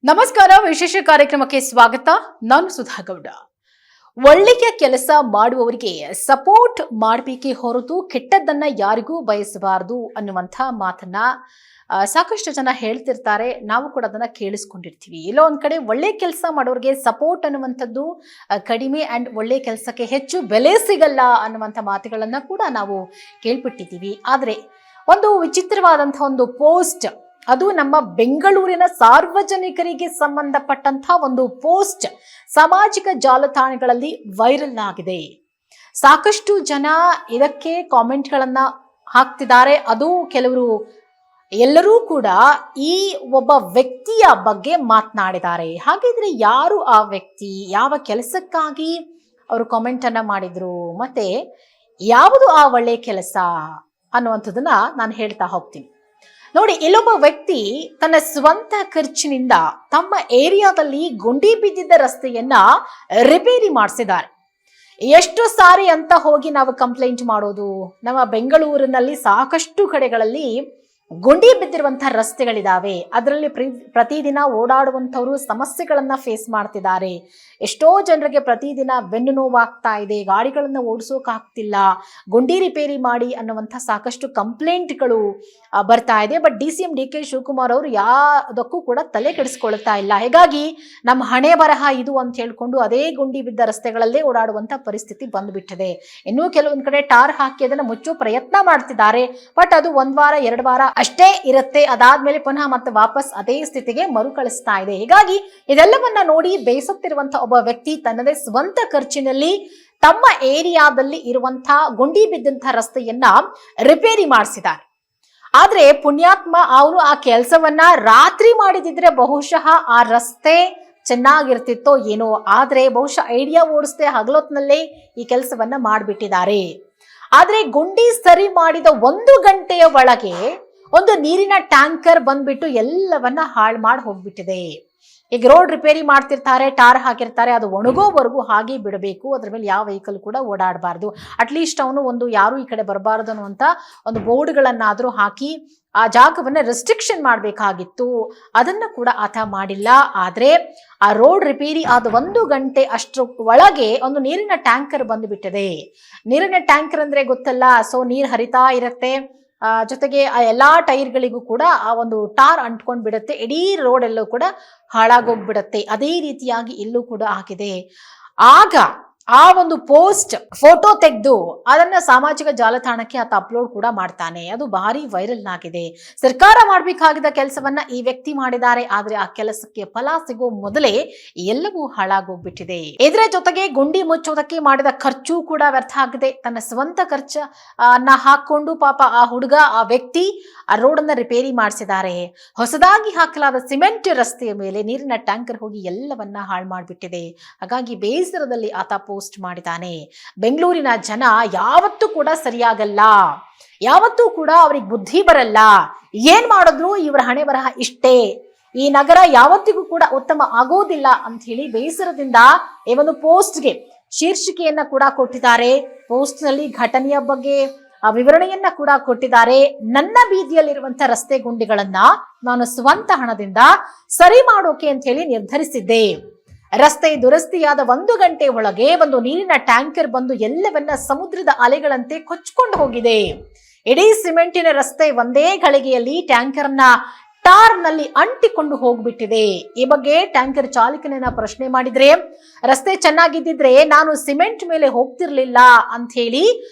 ನಮಸ್ಕಾರ, ವಿಶೇಷ ಕಾರ್ಯಕ್ರಮಕ್ಕೆ ಸ್ವಾಗತ. ನಾನು ಸುಧಾಗೌಡ. ಒಳ್ಳೆಯ ಕೆಲಸ ಮಾಡುವವರಿಗೆ ಸಪೋರ್ಟ್ ಮಾಡಬೇಕೇ ಹೊರತು ಕೆಟ್ಟದ್ದನ್ನ ಯಾರಿಗೂ ಬಯಸಬಾರದು ಅನ್ನುವಂಥ ಮಾತನ್ನ ಸಾಕಷ್ಟು ಜನ ಹೇಳ್ತಿರ್ತಾರೆ. ನಾವು ಕೂಡ ಅದನ್ನ ಕೇಳಿಸ್ಕೊಂಡಿರ್ತೀವಿ. ಎಲ್ಲೋ ಒಂದ್ ಕಡೆ ಒಳ್ಳೆ ಕೆಲಸ ಮಾಡೋರಿಗೆ ಸಪೋರ್ಟ್ ಅನ್ನುವಂಥದ್ದು ಕಡಿಮೆ ಅಂಡ್ ಒಳ್ಳೆ ಕೆಲಸಕ್ಕೆ ಹೆಚ್ಚು ಬೆಲೆ ಸಿಗಲ್ಲ ಅನ್ನುವಂಥ ಮಾತುಗಳನ್ನ ಕೂಡ ನಾವು ಕೇಳ್ಬಿಟ್ಟಿದ್ದೀವಿ. ಆದ್ರೆ ಒಂದು ವಿಚಿತ್ರವಾದಂತಹ ಒಂದು ಪೋಸ್ಟ್, ಅದು ನಮ್ಮ ಬೆಂಗಳೂರಿನ ಸಾರ್ವಜನಿಕರಿಗೆ ಸಂಬಂಧಪಟ್ಟಂತಹ ಒಂದು ಪೋಸ್ಟ್ ಸಾಮಾಜಿಕ ಜಾಲತಾಣಗಳಲ್ಲಿ ವೈರಲ್ ಆಗಿದೆ. ಸಾಕಷ್ಟು ಜನ ಇದಕ್ಕೆ ಕಾಮೆಂಟ್ಗಳನ್ನ ಹಾಕ್ತಿದ್ದಾರೆ. ಅದು ಕೆಲವರು, ಎಲ್ಲರೂ ಕೂಡ ಈ ಒಬ್ಬ ವ್ಯಕ್ತಿಯ ಬಗ್ಗೆ ಮಾತನಾಡಿದ್ದಾರೆ. ಹಾಗಿದ್ರೆ ಯಾರು ಆ ವ್ಯಕ್ತಿ, ಯಾವ ಕೆಲಸಕ್ಕಾಗಿ ಅವರು ಕಾಮೆಂಟ್ ಅನ್ನ ಮಾಡಿದ್ರು, ಮತ್ತೆ ಯಾವುದು ಆ ಒಳ್ಳೆ ಕೆಲಸ ಅನ್ನುವಂಥದ್ದನ್ನ ನಾನು ಹೇಳ್ತಾ ಹೋಗ್ತೀನಿ. ನೋಡಿ, ಇಲ್ಲೊಬ್ಬ ವ್ಯಕ್ತಿ ತನ್ನ ಸ್ವಂತ ಖರ್ಚಿನಿಂದ ತಮ್ಮ ಏರಿಯಾದಲ್ಲಿ ಗುಂಡಿ ಬಿದ್ದಿದ್ದ ರಸ್ತೆಯನ್ನ ರಿಪೇರಿ ಮಾಡಿಸಿದ್ದಾರೆ. ಎಷ್ಟು ಸಾರಿ ಅಂತ ಹೋಗಿ ನಾವು ಕಂಪ್ಲೇಂಟ್ ಮಾಡೋದು. ನಮ್ಮ ಬೆಂಗಳೂರಿನಲ್ಲಿ ಸಾಕಷ್ಟು ಕಡೆಗಳಲ್ಲಿ ಗುಂಡಿ ಬಿದ್ದಿರುವಂತಹ ರಸ್ತೆಗಳಿದಾವೆ. ಅದರಲ್ಲಿ ಪ್ರತಿದಿನ ಓಡಾಡುವಂಥವ್ರು ಸಮಸ್ಯೆಗಳನ್ನ ಫೇಸ್ ಮಾಡ್ತಿದ್ದಾರೆ. ಎಷ್ಟೋ ಜನರಿಗೆ ಪ್ರತಿದಿನ ಬೆನ್ನು ನೋವಾಗ್ತಾ ಇದೆ, ಗಾಡಿಗಳನ್ನ ಓಡಿಸೋಕಾಗ್ತಿಲ್ಲ, ಗುಂಡಿ ರಿಪೇರಿ ಮಾಡಿ ಅನ್ನುವಂಥ ಸಾಕಷ್ಟು ಕಂಪ್ಲೇಂಟ್ಗಳು ಬರ್ತಾ ಇದೆ. ಬಟ್ DCM DK ಶಿವಕುಮಾರ್ ಅವರು ಯಾವುದಕ್ಕೂ ಕೂಡ ತಲೆ ಕೆಡಿಸ್ಕೊಳ್ತಾ ಇಲ್ಲ. ಹೀಗಾಗಿ ನಮ್ಮ ಹಣೆ ಬರಹ ಇದು ಅಂತ ಹೇಳ್ಕೊಂಡು ಅದೇ ಗುಂಡಿ ಬಿದ್ದ ರಸ್ತೆಗಳಲ್ಲೇ ಓಡಾಡುವಂತ ಪರಿಸ್ಥಿತಿ ಬಂದ್ಬಿಟ್ಟಿದೆ. ಇನ್ನೂ ಕೆಲವೊಂದ್ ಕಡೆ ಟಾರ್ ಹಾಕಿ ಅದನ್ನ ಮುಚ್ಚೋ ಪ್ರಯತ್ನ ಮಾಡ್ತಿದ್ದಾರೆ. ಬಟ್ ಅದು ಒಂದ್ ವಾರ 2 ವಾರ ಅಷ್ಟೇ ಇರುತ್ತೆ. ಅದಾದ್ಮೇಲೆ ಪುನಃ ಮತ್ತೆ ವಾಪಸ್ ಅದೇ ಸ್ಥಿತಿಗೆ ಮರುಕಳಿಸ್ತಾ ಇದೆ. ಹೀಗಾಗಿ ಇದೆಲ್ಲವನ್ನ ನೋಡಿ ಬೇಸತ್ತಿರುವಂತಹ ಒಬ್ಬ ವ್ಯಕ್ತಿ ತನ್ನದೇ ಸ್ವಂತ ಖರ್ಚಿನಲ್ಲಿ ತಮ್ಮ ಏರಿಯಾದಲ್ಲಿ ಇರುವಂತಹ ಗುಂಡಿ ಬಿದ್ದಂತಹ ರಸ್ತೆಯನ್ನ ರಿಪೇರಿ ಮಾಡಿಸಿದ್ದಾರೆ. ಆದ್ರೆ ಪುಣ್ಯಾತ್ಮ ಅವನು ಆ ಕೆಲಸವನ್ನ ರಾತ್ರಿ ಮಾಡಿದಿದ್ರೆ ಬಹುಶಃ ಆ ರಸ್ತೆ ಚೆನ್ನಾಗಿರ್ತಿತ್ತೋ ಏನೋ. ಆದ್ರೆ ಬಹುಶಃ ಐಡಿಯಾ ಓಡಿಸದೆ ಹಗಲೊತ್ನಲ್ಲೇ ಈ ಕೆಲಸವನ್ನ ಮಾಡಿಬಿಟ್ಟಿದ್ದಾರೆ. ಆದ್ರೆ ಗುಂಡಿ ಸರಿ ಮಾಡಿದ 1 ಗಂಟೆಯ ಒಳಗೆ ಒಂದು ನೀರಿನ ಟ್ಯಾಂಕರ್ ಬಂದ್ಬಿಟ್ಟು ಎಲ್ಲವನ್ನ ಹಾಳು ಮಾಡಿ ಹೋಗ್ಬಿಟ್ಟಿದೆ. ಈಗ ರೋಡ್ ರಿಪೇರಿ ಮಾಡ್ತಿರ್ತಾರೆ, ಟಾರ್ ಹಾಕಿರ್ತಾರೆ, ಅದು ಒಣಗೋವರೆಗೂ ಹಾಗೆ ಬಿಡಬೇಕು. ಅದ್ರ ಮೇಲೆ ಯಾವ ವೆಹಿಕಲ್ ಕೂಡ ಓಡಾಡಬಾರ್ದು. ಅಟ್ಲೀಸ್ಟ್ ಅವನು ಒಂದು ಯಾರು ಈ ಕಡೆ ಬರಬಾರದು ಅನ್ನುವಂತ ಒಂದು ಬೋರ್ಡ್ಗಳನ್ನಾದ್ರೂ ಹಾಕಿ ಆ ಜಾಗವನ್ನ ರೆಸ್ಟ್ರಿಕ್ಷನ್ ಮಾಡಬೇಕಾಗಿತ್ತು. ಅದನ್ನ ಕೂಡ ಆತ ಮಾಡಿಲ್ಲ. ಆದ್ರೆ ಆ ರೋಡ್ ರಿಪೇರಿ ಆದ 1 ಗಂಟೆ ಅಷ್ಟರ ಒಳಗೆ ಒಂದು ನೀರಿನ ಟ್ಯಾಂಕರ್ ಬಂದುಬಿಟ್ಟಿದೆ. ನೀರಿನ ಟ್ಯಾಂಕರ್ ಅಂದ್ರೆ ಗೊತ್ತಲ್ಲ, ಸೊ ನೀರು ಹರಿತಾ ಇರತ್ತೆ, ಜೊತೆಗೆ ಆ ಎಲ್ಲಾ ಟೈರ್ಗಳಿಗೂ ಕೂಡ ಆ ಒಂದು ಟಾರ್ ಅಂಟ್ಕೊಂಡ್ ಬಿಡುತ್ತೆ. ಇಡೀ ರೋಡ್ ಎಲ್ಲೂ ಕೂಡ ಹಾಳಾಗೋಗ್ಬಿಡತ್ತೆ. ಅದೇ ರೀತಿಯಾಗಿ ಇಲ್ಲೂ ಕೂಡ ಆಗಿದೆ. ಆಗ ಆ ಒಂದು ಪೋಸ್ಟ್ ಫೋಟೋ ತೆಗೆದು ಅದನ್ನ ಸಾಮಾಜಿಕ ಜಾಲತಾಣಕ್ಕೆ ಆತ ಅಪ್ಲೋಡ್ ಕೂಡ ಮಾಡ್ತಾನೆ. ಅದು ಭಾರಿ ವೈರಲ್ ಆಗಿದೆ. ಸರ್ಕಾರ ಮಾಡಬೇಕಾಗಿದ್ದ ಕೆಲಸವನ್ನ ಈ ವ್ಯಕ್ತಿ ಮಾಡಿದ್ದಾರೆ. ಆದ್ರೆ ಆ ಕೆಲಸಕ್ಕೆ ಫಲ ಸಿಗೋ ಮೊದಲೇ ಎಲ್ಲವೂ ಹಾಳಾಗೋಗ್ಬಿಟ್ಟಿದೆ. ಇದರ ಜೊತೆಗೆ ಗುಂಡಿ ಮುಚ್ಚೋದಕ್ಕೆ ಮಾಡಿದ ಖರ್ಚು ಕೂಡ ವ್ಯರ್ಥ ಆಗಿದೆ. ತನ್ನ ಸ್ವಂತ ಖರ್ಚನ್ನ ಹಾಕೊಂಡು ಪಾಪ ಆ ಹುಡುಗ, ಆ ವ್ಯಕ್ತಿ ಆ ರೋಡ್ ಅನ್ನ ರಿಪೇರಿ ಮಾಡಿಸಿದ್ದಾರೆ. ಹೊಸದಾಗಿ ಹಾಕಲಾದ ಸಿಮೆಂಟ್ ರಸ್ತೆಯ ಮೇಲೆ ನೀರಿನ ಟ್ಯಾಂಕರ್ ಹೋಗಿ ಎಲ್ಲವನ್ನ ಹಾಳು ಮಾಡಿಬಿಟ್ಟಿದೆ. ಹಾಗಾಗಿ ಬೇಸರದಲ್ಲಿ ಆತ ಪೋಸ್ಟ್ ಮಾಡಿದ್ದಾನೆ. ಬೆಂಗಳೂರಿನ ಜನ ಯಾವತ್ತೂ ಕೂಡ ಸರಿಯಾಗಲ್ಲ, ಯಾವತ್ತೂ ಕೂಡ ಅವ್ರಿಗೆ ಬುದ್ಧಿ ಬರಲ್ಲ, ಏನ್ ಮಾಡಿದ್ರು ಇವರ ಹಣೆ ಬರಹ ಇಷ್ಟೇ, ಈ ನಗರ ಯಾವತ್ತಿಗೂ ಕೂಡ ಉತ್ತಮ ಆಗೋದಿಲ್ಲ ಅಂತ ಹೇಳಿ ಬೇಸರದಿಂದ ಈ ಒಂದು ಪೋಸ್ಟ್ಗೆ ಶೀರ್ಷಿಕೆಯನ್ನ ಕೂಡ ಕೊಟ್ಟಿದ್ದಾರೆ. ಪೋಸ್ಟ್ ನಲ್ಲಿ ಘಟನೆಯ ಬಗ್ಗೆ ವಿವರಣೆಯನ್ನ ಕೂಡ ಕೊಟ್ಟಿದ್ದಾರೆ. ನನ್ನ ಬೀದಿಯಲ್ಲಿರುವಂತಹ ರಸ್ತೆ ಗುಂಡಿಗಳನ್ನ ನಾನು ಸ್ವಂತ ಹಣದಿಂದ ಸರಿ ಮಾಡೋಕೆ ಅಂತ ಹೇಳಿ ನಿರ್ಧರಿಸಿದ್ದೆ. ರಸ್ತೆ ದುರಸ್ತಿಯಾದ 1 ಗಂಟೆ ಒಳಗೆ ಒಂದು ನೀರಿನ ಟ್ಯಾಂಕರ್ ಬಂದು ಎಲ್ಲವನ್ನ ಸಮುದ್ರದ ಅಲೆಗಳಂತೆ ಕೊಚ್ಕೊಂಡು ಹೋಗಿದೆ. ಇಡೀ ಸಿಮೆಂಟಿನ ರಸ್ತೆ ಒಂದೇ ಗಳಿಗೆಯಲ್ಲಿ ಟ್ಯಾಂಕರ್ನ ಟಾರ್ ನಲ್ಲಿ ಅಂಟಿಕೊಂಡು ಹೋಗ್ಬಿಟ್ಟಿದೆ. ಈ ಬಗ್ಗೆ ಟ್ಯಾಂಕರ್ ಚಾಲಕನನ್ನ ಪ್ರಶ್ನೆ ಮಾಡಿದ್ರೆ, ರಸ್ತೆ ಚೆನ್ನಾಗಿದ್ದಿದ್ರೆ ನಾನು ಸಿಮೆಂಟ್ ಮೇಲೆ ಹೋಗ್ತಿರ್ಲಿಲ್ಲ ಅಂತ ಹೇಳಿ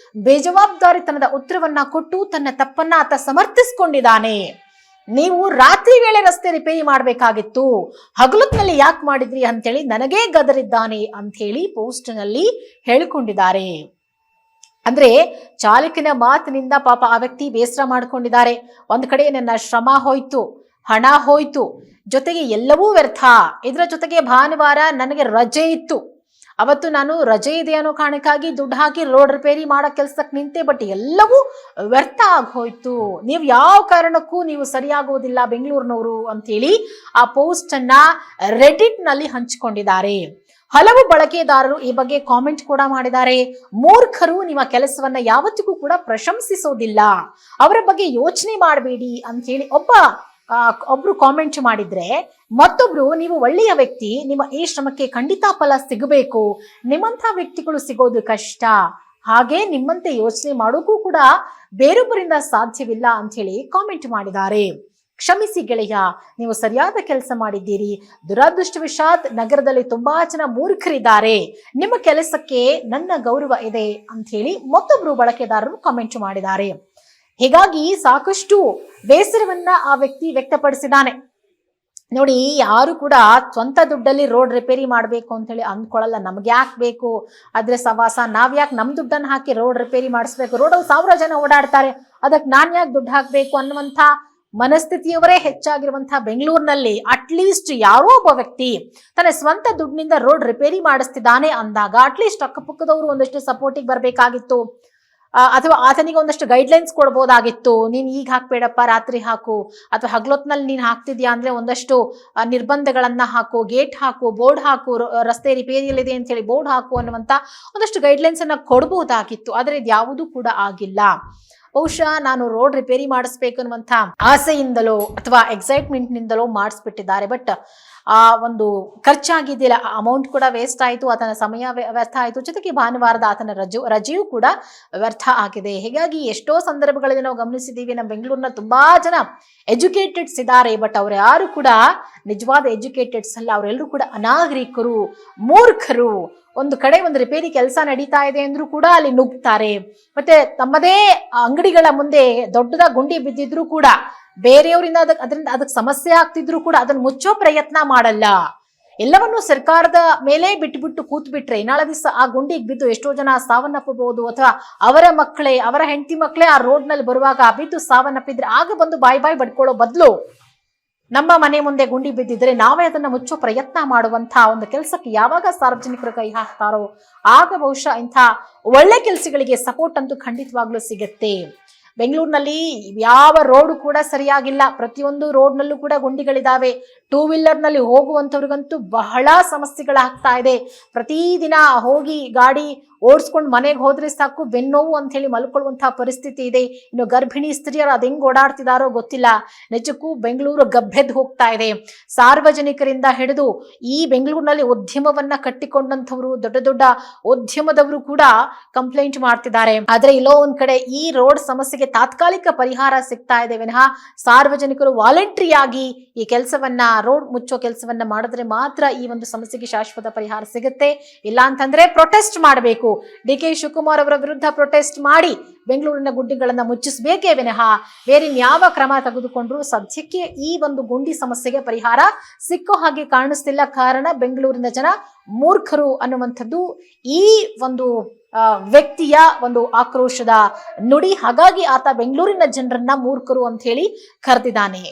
ಬೇಜವಾಬ್ದಾರಿತನದ ಉತ್ತರವನ್ನ ಕೊಟ್ಟು ತನ್ನ ತಪ್ಪನ್ನ ಆತ ಸಮರ್ಥಿಸಿಕೊಂಡಿದ್ದಾನೆ. ನೀವು ರಾತ್ರಿ ವೇಳೆ ರಸ್ತೆ ರಿಪೇರಿ ಮಾಡಬೇಕಾಗಿತ್ತು, ಹಗಲೊತ್ನಲ್ಲಿ ಯಾಕೆ ಮಾಡಿದ್ರಿ ಅಂತೇಳಿ ನನಗೇ ಗದರಿದ್ದಾನೆ ಅಂತ ಹೇಳಿ ಪೋಸ್ಟ್ ನಲ್ಲಿ ಹೇಳಿಕೊಂಡಿದ್ದಾರೆ. ಅಂದ್ರೆ ಚಾಲಕನ ಮಾತಿನಿಂದ ಪಾಪ ಆ ವ್ಯಕ್ತಿ ಬೇಸರ ಮಾಡ್ಕೊಂಡಿದ್ದಾರೆ. ಒಂದ್ ಕಡೆ ನನ್ನ ಶ್ರಮ ಹೋಯ್ತು, ಹಣ ಹೋಯ್ತು, ಜೊತೆಗೆ ಎಲ್ಲವೂ ವ್ಯರ್ಥ. ಇದರ ಜೊತೆಗೆ ಭಾನುವಾರ ನನಗೆ ರಜೆ ಇತ್ತು, ಅವತ್ತು ನಾನು ರಜೆ ಇದೆ ಅನ್ನೋ ಕಾರಣಕ್ಕಾಗಿ ದುಡ್ಡು ಹಾಕಿ ರೋಡ್ ರಿಪೇರಿ ಮಾಡೋ ಕೆಲ್ಸಕ್ಕೆ ನಿಂತೆ, ಬಟ್ ಎಲ್ಲವೂ ವ್ಯರ್ಥ ಆಗೋಯ್ತು. ನೀವು ಯಾವ ಕಾರಣಕ್ಕೂ ನೀವು ಸರಿಯಾಗೋದಿಲ್ಲ ಬೆಂಗಳೂರಿನವರು ಅಂತೇಳಿ ಆ ಪೋಸ್ಟ್ ಅನ್ನ ರೆಡಿಟ್ ನಲ್ಲಿ ಹಂಚಿಕೊಂಡಿದ್ದಾರೆ. ಹಲವು ಬಳಕೆದಾರರು ಈ ಬಗ್ಗೆ ಕಾಮೆಂಟ್ ಕೂಡ ಮಾಡಿದ್ದಾರೆ. ಮೂರ್ಖರು ನಿಮ್ಮ ಕೆಲಸವನ್ನ ಯಾವತ್ತಿಗೂ ಕೂಡ ಪ್ರಶಂಸಿಸೋದಿಲ್ಲ, ಅವರ ಬಗ್ಗೆ ಯೋಚನೆ ಮಾಡಬೇಡಿ ಅಂತ ಹೇಳಿ ಒಬ್ಬ ಒಬ್ರು ಕಾಮೆಂಟ್ ಮಾಡಿದ್ರೆ, ಮತ್ತೊಬ್ರು ನೀವು ಒಳ್ಳೆಯ ವ್ಯಕ್ತಿ, ನಿಮ್ಮ ಈ ಶ್ರಮಕ್ಕೆ ಖಂಡಿತ ಫಲ ಸಿಗಬೇಕು, ನಿಮ್ಮಂಥ ವ್ಯಕ್ತಿಗಳು ಸಿಗೋದು ಕಷ್ಟ, ಹಾಗೆ ನಿಮ್ಮಂತೆ ಯೋಚನೆ ಮಾಡೋಕ್ಕೂ ಕೂಡ ಬೇರೊಬ್ಬರಿಂದ ಸಾಧ್ಯವಿಲ್ಲ ಅಂತ ಹೇಳಿ ಕಾಮೆಂಟ್ ಮಾಡಿದ್ದಾರೆ. ಕ್ಷಮಿಸಿ ಗೆಳೆಯ, ನೀವು ಸರಿಯಾದ ಕೆಲಸ ಮಾಡಿದ್ದೀರಿ. ದುರದೃಷ್ಟವಶಾತ್ ನಗರದಲ್ಲಿ ತುಂಬಾ ಜನ ಮೂರ್ಖರಿದ್ದಾರೆ. ನಿಮ್ಮ ಕೆಲಸಕ್ಕೆ ನನ್ನ ಗೌರವ ಇದೆ ಅಂತ ಹೇಳಿ ಮತ್ತೊಬ್ರು ಬಳಕೆದಾರರು ಕಾಮೆಂಟ್ ಮಾಡಿದ್ದಾರೆ. ಹೀಗಾಗಿ ಸಾಕಷ್ಟು ಬೇಸರವನ್ನ ಆ ವ್ಯಕ್ತಿ ವ್ಯಕ್ತಪಡಿಸಿದ್ದಾನೆ. ನೋಡಿ, ಯಾರು ಕೂಡ ಸ್ವಂತ ದುಡ್ಡಲ್ಲಿ ರೋಡ್ ರಿಪೇರಿ ಮಾಡಬೇಕು ಅಂತ ಹೇಳಿ ಅಂದ್ಕೊಳ್ಳಲ್ಲ. ನಮ್ಗೆ ಯಾಕೆ ಬೇಕು ಅದ್ರ ಸವಾಸ, ನಾವ್ಯಾಕೆ ನಮ್ ದುಡ್ಡನ್ನು ಹಾಕಿ ರೋಡ್ ರಿಪೇರಿ ಮಾಡಿಸ್ಬೇಕು, ರೋಡಲ್ಲಿ 1000 ಜನ ಓಡಾಡ್ತಾರೆ, ಅದಕ್ಕೆ ನಾನ್ ಯಾಕೆ ದುಡ್ಡು ಹಾಕ್ಬೇಕು ಅನ್ನುವಂಥ ಮನಸ್ಥಿತಿಯವರೇ ಹೆಚ್ಚಾಗಿರುವಂತಹ ಬೆಂಗಳೂರಿನಲ್ಲಿ ಅಟ್ಲೀಸ್ಟ್ ಯಾರೋ ಒಬ್ಬ ವ್ಯಕ್ತಿ ತನ್ನ ಸ್ವಂತ ದುಡ್ಡಿನಿಂದ ರೋಡ್ ರಿಪೇರಿ ಮಾಡಿಸ್ತಿದ್ದಾನೆ ಅಂದಾಗ ಅಟ್ಲೀಸ್ಟ್ ಅಕ್ಕಪಕ್ಕದವರು ಒಂದಷ್ಟು ಸಪೋರ್ಟಿಗೆ ಬರಬೇಕಾಗಿತ್ತು, ಅಥವಾ ಆತನಿಗೆ ಒಂದಷ್ಟು ಗೈಡ್ಲೈನ್ಸ್ ಕೊಡ್ಬೋದಾಗಿತ್ತು. ನೀನ್ ಈಗ ಹಾಕ್ಬೇಡಪ್ಪ, ರಾತ್ರಿ ಹಾಕು, ಅಥವಾ ಹಗಲೊತ್ನಲ್ಲಿ ನೀನ್ ಹಾಕ್ತಿದ್ಯಾ ಅಂದ್ರೆ ಒಂದಷ್ಟು ನಿರ್ಬಂಧಗಳನ್ನ ಹಾಕು, ಗೇಟ್ ಹಾಕು, ಬೋರ್ಡ್ ಹಾಕು, ರಸ್ತೆ ರಿಪೇರಿಯಲ್ಲಿದೆ ಅಂತ ಹೇಳಿ ಬೋರ್ಡ್ ಹಾಕು ಅನ್ನುವಂತ ಒಂದಷ್ಟು ಗೈಡ್ಲೈನ್ಸ್ ಅನ್ನ ಕೊಡ್ಬೋದಾಗಿತ್ತು. ಆದ್ರೆ ಇದು ಯಾವುದೂ ಕೂಡ ಆಗಿಲ್ಲ. ಬಹುಶಃ ನಾನು ರೋಡ್ ರಿಪೇರಿ ಮಾಡಿಸ್ಬೇಕು ಅನ್ನುವಂಥ ಆಸೆಯಿಂದಲೋ ಅಥವಾ ಎಕ್ಸೈಟ್ಮೆಂಟ್ ನಿಂದಲೋ ಮಾಡಿಸ್ಬಿಟ್ಟಿದ್ದಾರೆ. ಬಟ್ ಆ ಒಂದು ಖರ್ಚಾಗಿದ್ದಿಲ್ಲ, ಅಮೌಂಟ್ ಕೂಡ ವೇಸ್ಟ್ ಆಯಿತು, ಆತನ ಸಮಯ ವ್ಯರ್ಥ ಆಯಿತು, ಜೊತೆಗೆ ಭಾನುವಾರದ ಆತನ ರಜೆಯೂ ಕೂಡ ವ್ಯರ್ಥ ಆಗಿದೆ. ಹೀಗಾಗಿ ಎಷ್ಟೋ ಸಂದರ್ಭಗಳಲ್ಲಿ ನಾವು ಗಮನಿಸಿದ್ದೀವಿ, ನಮ್ಮ ಬೆಂಗಳೂರಿನ ತುಂಬಾ ಜನ ಎಜುಕೇಟೆಡ್ಸ್ ಇದ್ದಾರೆ, ಬಟ್ ಅವ್ರು ಯಾರು ಕೂಡ ನಿಜವಾದ ಎಜುಕೇಟೆಡ್ಸ್ ಅಲ್ಲ. ಅವರೆಲ್ಲರೂ ಕೂಡ ಅನಾಗರಿಕರು, ಮೂರ್ಖರು. ಒಂದು ಕಡೆ ಒಂದು ರಿಪೇರಿ ಕೆಲಸ ನಡೀತಾ ಇದೆ ಅಂದ್ರೂ ಕೂಡ ಅಲ್ಲಿ ನುಗ್ತಾರೆ. ಮತ್ತೆ ತಮ್ಮದೇ ಅಂಗಡಿಗಳ ಮುಂದೆ ದೊಡ್ಡದಾಗಿ ಗುಂಡಿ ಬಿದ್ದಿದ್ರು ಕೂಡ ಬೇರೆಯವರಿಂದ ಅದಕ್ಕೆ ಸಮಸ್ಯೆ ಆಗ್ತಿದ್ರು ಕೂಡ ಅದನ್ನ ಮುಚ್ಚೋ ಪ್ರಯತ್ನ ಮಾಡಲ್ಲ. ಎಲ್ಲವನ್ನೂ ಸರ್ಕಾರದ ಮೇಲೆ ಬಿಟ್ಟು ಕೂತ್ ಬಿಟ್ರೆ ನಾಳೆ ದಿವಸ ಆ ಗುಂಡಿಗೆ ಬಿದ್ದು ಎಷ್ಟೋ ಜನ ಸಾವನ್ನಪ್ಪಬಹುದು, ಅಥವಾ ಅವರ ಮಕ್ಕಳೇ, ಅವರ ಹೆಂಡತಿ ಮಕ್ಕಳೇ ಆ ರೋಡ್ ನಲ್ಲಿ ಬರುವಾಗ ಬಿದ್ದು ಸಾವನ್ನಪ್ಪಿದ್ರೆ ಆಗ ಬಂದು ಬಾಯ್ ಬಡ್ಕೊಳ್ಳೋ ಬದಲು ನಮ್ಮ ಮನೆ ಮುಂದೆ ಗುಂಡಿ ಬಿದ್ದಿದ್ರೆ ನಾವೇ ಅದನ್ನ ಮುಚ್ಚೋ ಪ್ರಯತ್ನ ಮಾಡುವಂತ ಒಂದು ಕೆಲಸಕ್ಕೆ ಯಾವಾಗ ಸಾರ್ವಜನಿಕರು ಕೈ ಹಾಕ್ತಾರೋ ಆಗ ಬಹುಶಃ ಇಂಥ ಒಳ್ಳೆ ಕೆಲಸಗಳಿಗೆ ಸಪೋರ್ಟ್ ಅಂತೂ ಖಂಡಿತವಾಗ್ಲೂ ಸಿಗತ್ತೆ. ಬೆಂಗಳೂರಿನಲ್ಲಿ ಯಾವ ರೋಡ್ ಕೂಡ ಸರಿಯಾಗಿಲ್ಲ, ಪ್ರತಿಯೊಂದು ರೋಡ್ನಲ್ಲೂ ಕೂಡ ಗುಂಡಿಗಳಿದಾವೆ. 2 ವೀಲರ್ನಲ್ಲಿ ಹೋಗುವಂಥವ್ರಿಗಂತೂ ಬಹಳ ಸಮಸ್ಯೆಗಳಾಗ್ತಾ ಇದೆ. ಪ್ರತಿದಿನ ಹೋಗಿ ಗಾಡಿ ಓಡಿಸ್ಕೊಂಡು ಮನೆಗೆ ಹೋದ್ರೆ ಸಾಕು ಬೆನ್ನೋವು ಅಂತ ಹೇಳಿ ಮಲ್ಕೊಳ್ಳುವಂತಹ ಪರಿಸ್ಥಿತಿ ಇದೆ. ಇನ್ನು ಗರ್ಭಿಣಿ ಸ್ತ್ರೀಯರು ಅದ್ ಹೆಂಗ್ ಓಡಾಡ್ತಿದಾರೋ ಗೊತ್ತಿಲ್ಲ. ನಿಜಕ್ಕೂ ಬೆಂಗಳೂರು ಗಬ್ಬೆದ್ದು ಹೋಗ್ತಾ ಇದೆ. ಸಾರ್ವಜನಿಕರಿಂದ ಹಿಡಿದು ಈ ಬೆಂಗಳೂರಿನಲ್ಲಿ ಉದ್ಯಮವನ್ನ ಕಟ್ಟಿಕೊಂಡಂಥವ್ರು, ದೊಡ್ಡ ದೊಡ್ಡ ಉದ್ಯಮದವರು ಕೂಡ ಕಂಪ್ಲೇಂಟ್ ಮಾಡ್ತಿದ್ದಾರೆ. ಆದ್ರೆ ಇಲ್ಲೋ ಒಂದ್ ಕಡೆ ಈ ರೋಡ್ ಸಮಸ್ಯೆಗೆ ತಾತ್ಕಾಲಿಕ ಪರಿಹಾರ ಸಿಗ್ತಾ ಇದೆ ವಿನಃ ಸಾರ್ವಜನಿಕರು ವಾಲಂಟ್ರಿಯಾಗಿ ಈ ಕೆಲಸವನ್ನ, ರೋಡ್ ಮುಚ್ಚೋ ಕೆಲಸವನ್ನ ಮಾಡಿದ್ರೆ ಮಾತ್ರ ಈ ಒಂದು ಸಮಸ್ಯೆಗೆ ಶಾಶ್ವತ ಪರಿಹಾರ ಸಿಗುತ್ತೆ. ಇಲ್ಲ ಅಂತಂದ್ರೆ ಪ್ರೊಟೆಸ್ಟ್ ಮಾಡಬೇಕು. ಡಿ ಕೆ ಶಿವಕುಮಾರ್ ಅವರ ವಿರುದ್ಧ ಪ್ರೊಟೆಸ್ಟ್ ಮಾಡಿ ಬೆಂಗಳೂರಿನ ಗುಂಡಿಗಳನ್ನ ಮುಚ್ಚಿಸಬೇಕೇ ವಿನಃ ಬೇರೆ ಯಾವ ಕ್ರಮ ತೆಗೆದುಕೊಂಡ್ರು ಸದ್ಯಕ್ಕೆ ಈ ಒಂದು ಗುಂಡಿ ಸಮಸ್ಯೆಗೆ ಪರಿಹಾರ ಸಿಕ್ಕೋ ಹಾಗೆ ಕಾಣಿಸ್ತಿಲ್ಲ. ಕಾರಣ ಬೆಂಗಳೂರಿನ ಜನ ಮೂರ್ಖರು ಅನ್ನುವಂಥದ್ದು ಈ ಒಂದು ವ್ಯಕ್ತಿಯ ಒಂದು ಆಕ್ರೋಶದ ನುಡಿ. ಹಾಗಾಗಿ ಆತ ಬೆಂಗಳೂರಿನ ಜನರನ್ನ ಮೂರ್ಖರು ಅಂತ ಹೇಳಿ ಕರೆದಿದ್ದಾನೆ.